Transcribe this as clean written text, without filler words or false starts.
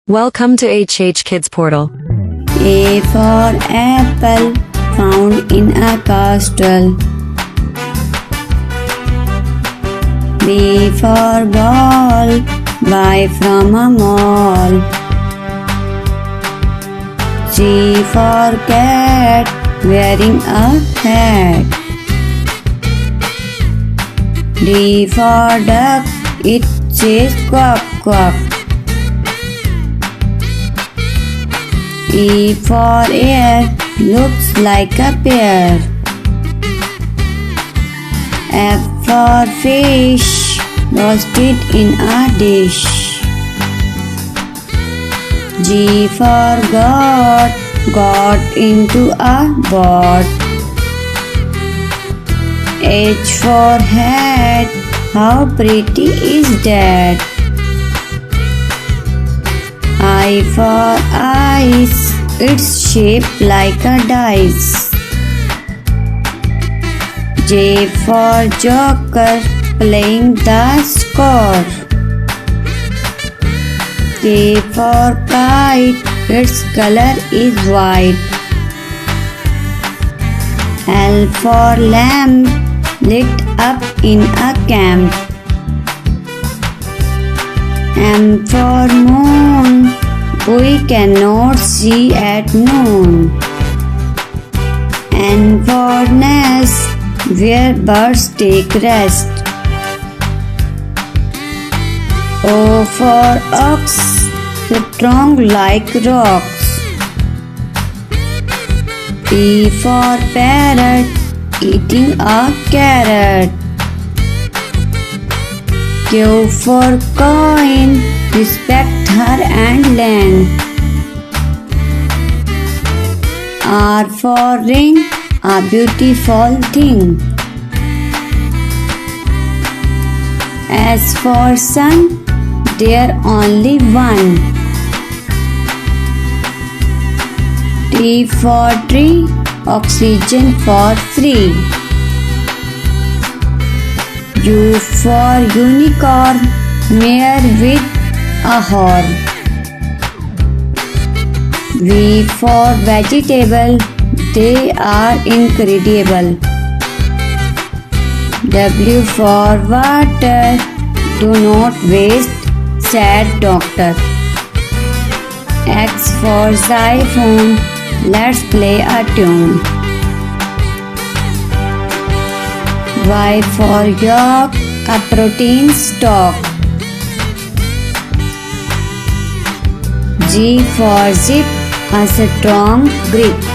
Welcome to HHKIDSPORTAL. A for apple, found in a castle. B for ball, buy from a mall. C for cat, wearing a hat. D for duck, it says quack quack. E for air, looks like a pear. F for fish, roasted in a dish. G for God, got into a pot. H for hat, how pretty is that? I for ice, it's shaped like a dice. J for joker, playing the score. K for kite, its color is white. L for lamp, lit up in a camp. M for moon, we cannot see at noon. N for nest, where birds take rest. O for ox, strong like rocks. P for parrot, eating a carrot. Q for coin, respect her and land. R for ring, a beautiful thing. S for sun, there only one. T for tree, oxygen for free. U for unicorn, mare with a horn. V for vegetable, they are incredible. W for water, do not waste, said doctor. X for xylophone, let's play a tune. Y for yolk, a protein stock. G for zip, a strong grip.